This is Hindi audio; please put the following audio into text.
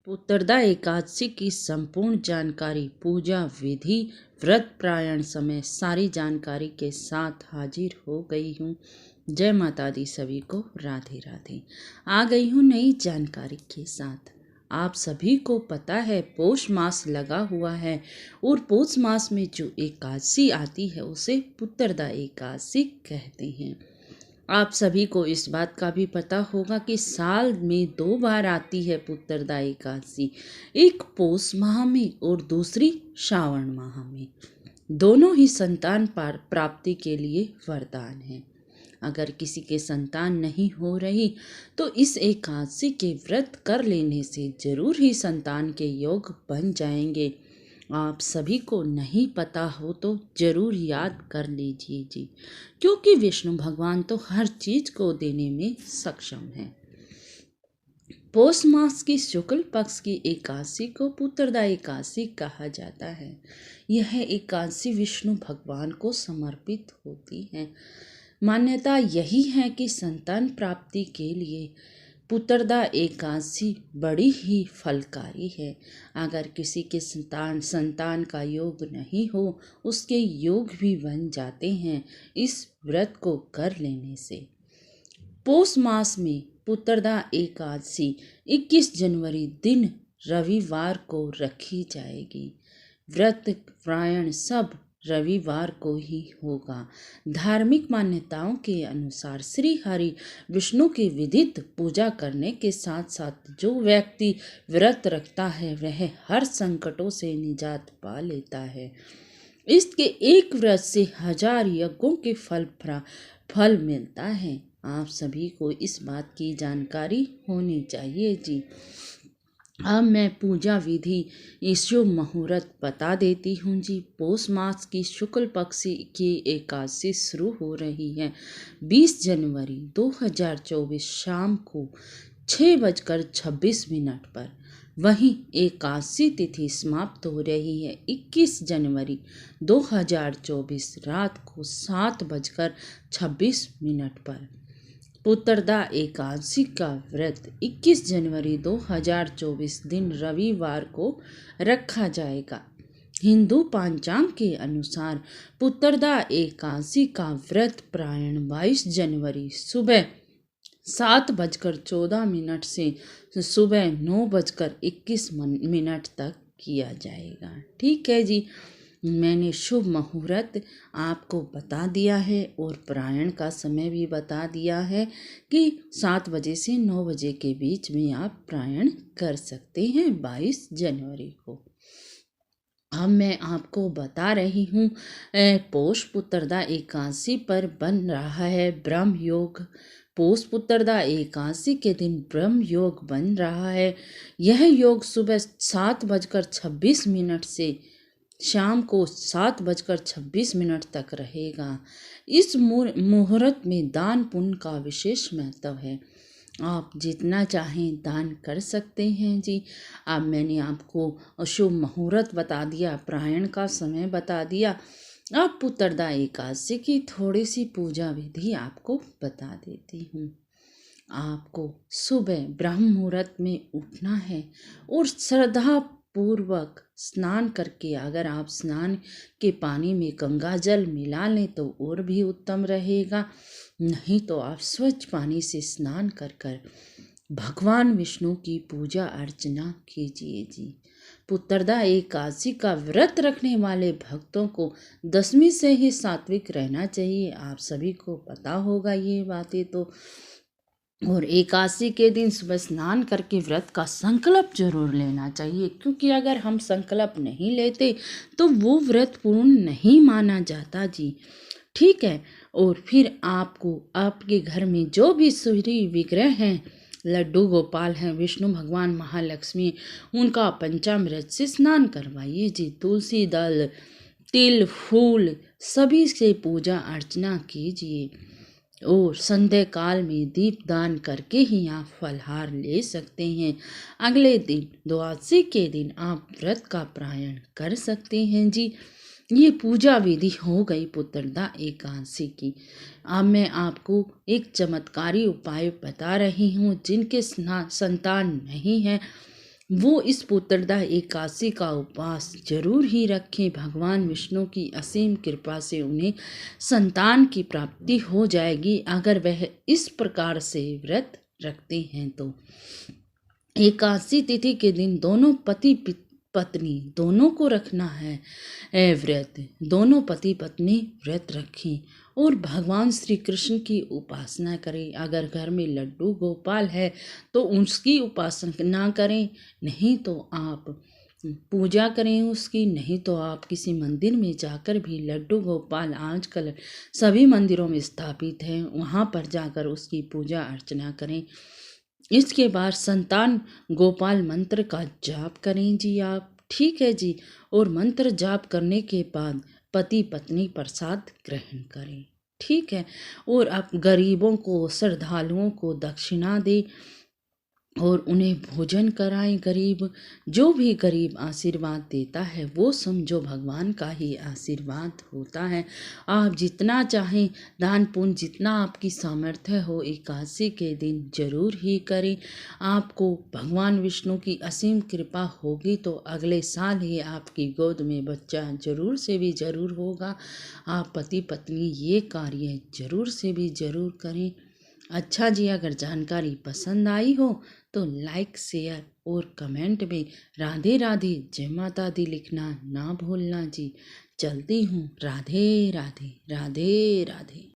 पुत्रदा एकादशी की संपूर्ण जानकारी, पूजा विधि, व्रत प्रायण समय सारी जानकारी के साथ हाजिर हो गई हूँ। जय माता दी सभी को, राधे राधे। आ गई हूँ नई जानकारी के साथ। आप सभी को पता है पौष मास लगा हुआ है और पौष मास में जो एकादशी आती है उसे पुत्रदा एकादशी कहते हैं। आप सभी को इस बात का भी पता होगा कि साल में 2 बार आती है पुत्रदा एकादशी, एक पौष माह में और दूसरी श्रावण माह में। दोनों ही संतान प्राप्ति के लिए वरदान है। अगर किसी के संतान नहीं हो रही तो इस एकादशी के व्रत कर लेने से जरूर ही संतान के योग बन जाएंगे। आप सभी को नहीं पता हो तो जरूर याद कर लीजिए जी, क्योंकि विष्णु भगवान तो हर चीज को देने में सक्षम है। पौष मास की शुक्ल पक्ष की एकादशी को पुत्रदा एकादशी कहा जाता है। यह एकादशी विष्णु भगवान को समर्पित होती है। मान्यता यही है कि संतान प्राप्ति के लिए पुत्रदा एकादशी बड़ी ही फलकारी है। अगर किसी के संतान का योग नहीं हो, उसके योग भी बन जाते हैं इस व्रत को कर लेने से। पौष मास में पुत्रदा एकादशी 21 जनवरी दिन रविवार को रखी जाएगी। व्रत प्रायण सब रविवार को ही होगा। धार्मिक मान्यताओं के अनुसार श्री हरि विष्णु की विधित पूजा करने के साथ साथ जो व्यक्ति व्रत रखता है वह हर संकटों से निजात पा लेता है। इसके एक व्रत से 1000 यज्ञों के फल मिलता है। आप सभी को इस बात की जानकारी होनी चाहिए जी। अब मैं पूजा विधि शुभ मुहूर्त बता देती हूँ जी। पौष मास की शुक्ल पक्ष की एकादशी शुरू हो रही है 20 जनवरी 2024 शाम को 6:26 पर। वहीं एकादशी तिथि समाप्त हो रही है 21 जनवरी 2024 रात को 7:26 पर। पुत्रदा एकादशी का व्रत 21 जनवरी 2024 दिन रविवार को रखा जाएगा। हिंदू पंचांग के अनुसार पुत्रदा एकादशी का व्रत प्रायण 22 जनवरी सुबह 7:14 से सुबह 9:21 तक किया जाएगा। ठीक है जी, मैंने शुभ मुहूर्त आपको बता दिया है और प्रायण का समय भी बता दिया है कि 7 बजे से 9 बजे के बीच में आप प्रायण कर सकते हैं 22 जनवरी को। अब मैं आपको बता रही हूँ पौष पुत्रदा एकादशी पर बन रहा है ब्रह्म योग। पौष पुत्रदा एकादशी के दिन ब्रह्म योग बन रहा है। यह योग सुबह 7:26 से शाम को 7:26 तक रहेगा। इस मुहूर्त में दान पुण्य का विशेष महत्व है। आप जितना चाहें दान कर सकते हैं जी। अब मैंने आपको शुभ मुहूर्त बता दिया, प्रायण का समय बता दिया। अब पुत्रदा एकादशी की थोड़ी सी पूजा विधि आपको बता देती हूँ। आपको सुबह ब्रह्म मुहूर्त में उठना है और श्रद्धा पूर्वक स्नान करके, अगर आप स्नान के पानी में गंगा जल मिला लें तो और भी उत्तम रहेगा, नहीं तो आप स्वच्छ पानी से स्नान कर भगवान विष्णु की पूजा अर्चना कीजिए जी। पुत्रदा एकादशी का व्रत रखने वाले भक्तों को 10वीं से ही सात्विक रहना चाहिए। आप सभी को पता होगा ये बातें तो। और एकादशी के दिन सुबह स्नान करके व्रत का संकल्प जरूर लेना चाहिए, क्योंकि अगर हम संकल्प नहीं लेते तो वो व्रत पूर्ण नहीं माना जाता जी। ठीक है। और फिर आपको आपके घर में जो भी सूर्य विग्रह हैं, लड्डू गोपाल हैं, विष्णु भगवान, महालक्ष्मी, उनका पंचामृत से स्नान करवाइए जी। तुलसी दल, तिल, फूल सभी से पूजा अर्चना कीजिए और संध्या काल में दीपदान करके ही आप फलहार ले सकते हैं। अगले दिन द्वादशी के दिन आप व्रत का प्रायण कर सकते हैं जी। ये पूजा विधि हो गई पुत्रदा एकादशी की। अब मैं आपको एक चमत्कारी उपाय बता रही हूँ। जिनके संतान नहीं है वो इस पुत्रदा एकादशी का उपवास जरूर ही रखें। भगवान विष्णु की असीम कृपा से उन्हें संतान की प्राप्ति हो जाएगी अगर वह इस प्रकार से व्रत रखते हैं तो। एकादशी तिथि के दिन दोनों पति पत्नी दोनों को रखना है व्रत। दोनों पति पत्नी व्रत रखें और भगवान श्री कृष्ण की उपासना करें। अगर घर में लड्डू गोपाल है तो उसकी उपासना करें, नहीं तो आप पूजा करें उसकी, नहीं तो आप किसी मंदिर में जाकर भी लड्डू गोपाल आजकल सभी मंदिरों में स्थापित हैं, वहाँ पर जाकर उसकी पूजा अर्चना करें। इसके बाद संतान गोपाल मंत्र का जाप करें जी आप, ठीक है जी। और मंत्र जाप करने के बाद पति पत्नी प्रसाद ग्रहण करें, ठीक है। और आप गरीबों को, श्रद्धालुओं को दक्षिणा दें और उन्हें भोजन कराएं। गरीब, जो भी गरीब आशीर्वाद देता है वो समझो भगवान का ही आशीर्वाद होता है। आप जितना चाहें दान पुण्य, जितना आपकी सामर्थ्य हो एकादशी के दिन जरूर ही करें। आपको भगवान विष्णु की असीम कृपा होगी तो अगले साल ही आपकी गोद में बच्चा जरूर से भी जरूर होगा। आप पति पत्नी ये कार्य जरूर से भी जरूर करें। अच्छा जी, अगर जानकारी पसंद आई हो तो लाइक, शेयर और कमेंट में राधे राधे जय माता दी लिखना ना भूलना जी। चलती हूँ, राधे राधे राधे राधे।